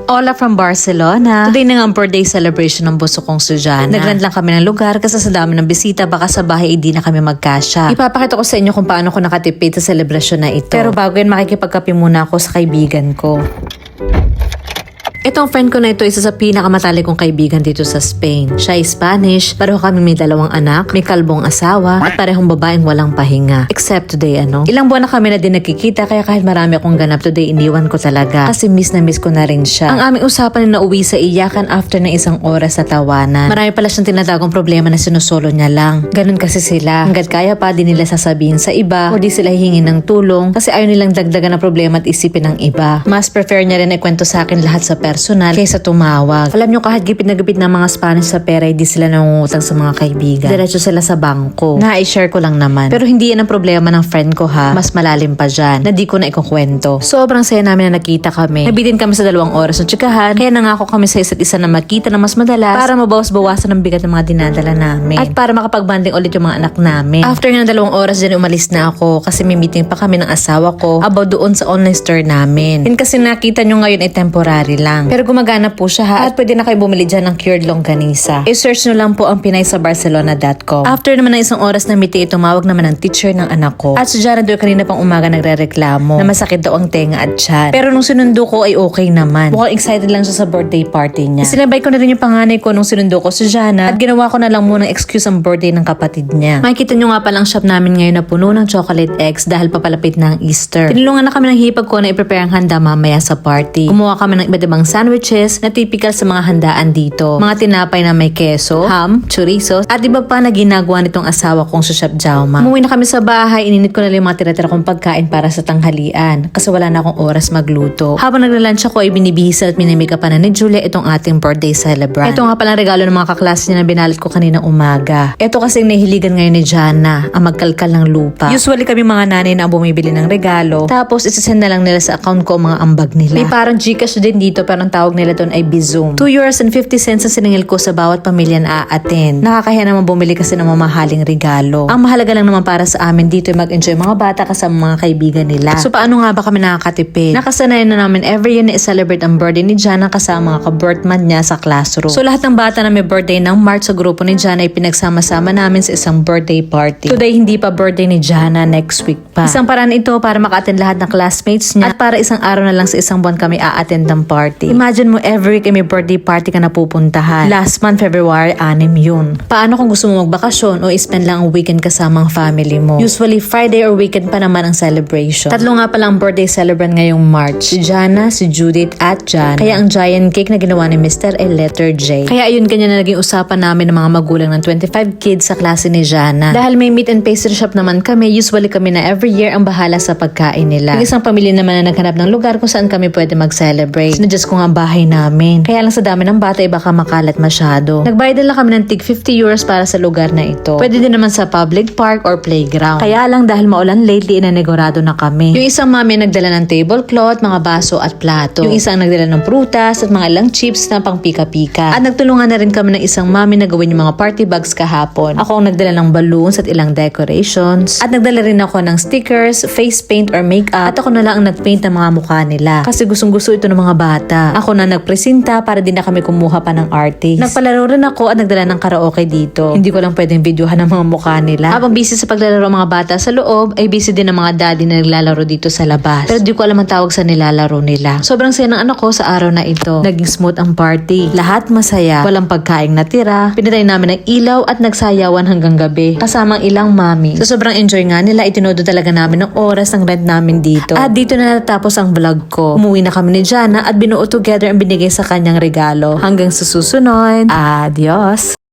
Hola from Barcelona. Today na nga ang birthday celebration ng buso kong si Jana. Nagrent lang kami ng lugar kasi sa dami ng bisita baka sa bahay hindi na kami magkasya. Ipapakita ko sa inyo kung paano ko nakatipid sa celebration na ito. Pero bago yan makikipagkape muna ako sa kaibigan ko. Itong friend ko na ito, isa sa pinakamatalik kong kaibigan dito sa Spain. Siya ay Spanish, pareho kami may 2 anak, may kalbong asawa, at parehong babaeng walang pahinga. Except today, Ilang buwan na kami na din nagkikita, kaya kahit marami akong ganap today, iniwan ko talaga. Kasi miss na miss ko na rin siya. Ang aming usapan na nauwi sa iyakan after ng 1 oras sa tawanan. Marami pala siyang tinatagong problema na sinusolo niya lang. Ganun kasi sila. Hanggat kaya pa, di nila sasabihin sa iba, o di sila hihingin ng tulong, kasi ayaw nilang dagdagan na problema at isipin ng iba. Mas prefer niya rin ikwento sa akin lahat sa personal kaysa tumawag. Alam nyo, kahit gipit na gipit ng mga Spanish sa pera, hindi sila nangungutang sa mga kaibigan. Diretso sila sa bangko. Na-i-share ko lang naman. Pero hindi yan ang problema ng friend ko ha. Mas malalim pa dyan, na di ko na ikukwento. Sobrang saya namin na nakita kami. Nabitin kami sa 2 oras ng tsikahan, kaya nangako kami sa isa't isa na magkita na mas madalas para mabawas-bawasan ang bigat ng mga dinadala namin. At para makapag-banding ulit yung mga anak namin. After ng 2 oras din, umalis na ako kasi may meeting pa kami ng asawa ko about doon sa online store namin. Yan kasi nakita nyo ngayon ay temporary lang. Pero gumagana po siya ha, at pwede na kayo bumili dyan ng cured longganisa. I-search nyo lang po ang pinaysabarcelona.com. After naman ng 1 oras na meeting, tumawag naman ang teacher ng anak ko. At si Jana doon kanina pang umaga nagre-reklamo na masakit daw ang tenga at tiyan. Pero nung sinundo ko ay okay naman. Mukhang excited lang siya sa birthday party niya. Sinabay ko na rin yung panganay ko nung sinundo ko si Jana at ginawa ko na lang munang excuse ang birthday ng kapatid niya. Makikita nyo nga palang shop namin ngayon na puno ng chocolate eggs dahil papalapit na ang Easter. Tinulungan na kami ng hipag ko na i-prepare ang handa mamaya sa party. Gumawa kami ng iba't ibang sandwiches na typical sa mga handaan dito. Mga tinapay na may keso, ham, chorizo, at iba pa na ginagawa nitong asawa kong si Chef Jaume. Umuwi na kami sa bahay, ininit ko na lang yung mga tira-tira kong pagkain para sa tanghalian kasi wala na akong oras magluto. Habang nagla-lunch ako ay binibihisa at minimika pa na ni Julia itong ating birthday celebrant. Ito nga palang regalo ng mga kaklase niya na binalot ko kanina umaga. Ito kasi nahihiligan ngayon ni Jana, ang magkalkal ng lupa. Usually kami mga nanay na ang bumibili ng regalo, tapos isasend na lang nila sa account ko ang mga ambag nila. May parang Gcash din dito pero ang tawag nila doon ay Bizum. 2 euros and 50 cents ang siningil ko sa bawat pamilya na aatin. Nakakahiya naman bumili kasi ng mamahaling regalo. Ang mahalaga lang naman para sa amin dito ay mag-enjoy mga bata kasama mga kaibigan nila. So paano nga ba kami nakakatipid? Nakasanayan na namin every year na i-celebrate ang birthday ni Jana kasama mga ka-birthman niya sa classroom. So lahat ng bata na may birthday ng March sa grupo ni Jana ay pinagsama-sama namin sa isang birthday party. Today hindi pa birthday ni Jana, next week pa. Isang paraan ito para maka-attend lahat ng classmates niya at para isang araw na lang sa isang buwan kami a-attend ng party. Imagine mo every week ay may birthday party ka na pupuntahan. Last month, February, 6 yun. Paano kung gusto mo magbakasyon o i-spend lang ang weekend kasama ang family mo? Usually, Friday or weekend pa naman ang celebration. 3 nga palang birthday celebrant ngayong March. Si Jana, si Judith, at Jan. Kaya ang giant cake na ginawa ni Mr. ay letter J. Kaya ayun, ganyan na naging usapan namin ng mga magulang ng 25 kids sa klase ni Jana. Dahil may meat and pastry shop naman kami, usually kami na every year ang bahala sa pagkain nila. Yung isang pamilya naman na naghanap ng lugar kung saan kami pwede mag-celebrate. Sinadjust ko nga ang bahay namin. Kaya lang sa dami ng bata ay baka makalat masyado. Nagbayad lang kami ng tig 50 euros para sa lugar na ito. Pwede din naman sa public park or playground. Kaya lang dahil maulan lately, inanegorado na kami. Yung isang mami nagdala ng tablecloth, mga baso at plato. Yung isang nagdala ng prutas at mga ilang chips na pang pika-pika. At nagtulungan na rin kami ng isang mami na gawin yung mga party bags kahapon. Ako ang nagdala ng balloons at ilang decorations. At nagdala rin ako ng stickers, face paint or makeup. At ako na lang ang nagpaint ng mga mukha nila. Kasi gustong-gusto ito ng mga bata. Ako na nagpresenta para din na kami kumuha pa ng artist. Nagpalaro rin ako at nagdala ng karaoke dito. Hindi ko lang pwedeng videohan ng mga mukha nila. Habang busy sa paglalaro ang mga bata sa loob, ay busy din ang mga daddy na naglalaro dito sa labas. Pero di ko alam ang tawag sa nilalaro nila. Sobrang saya ng anak ko sa araw na ito. Naging smooth ang party. Lahat masaya. Walang pagkaing natira. Pinatay namin ng ilaw at nagsayawan hanggang gabi. Kasamang ilang mami. So sobrang enjoy nga nila. Itinodo talaga namin ng oras ng rent namin dito. At dito na natapos ang vlog ko. Umuwi na kami ni Jana at binuo together ang binigay sa kanyang regalo. Hanggang sa susunod. Adios!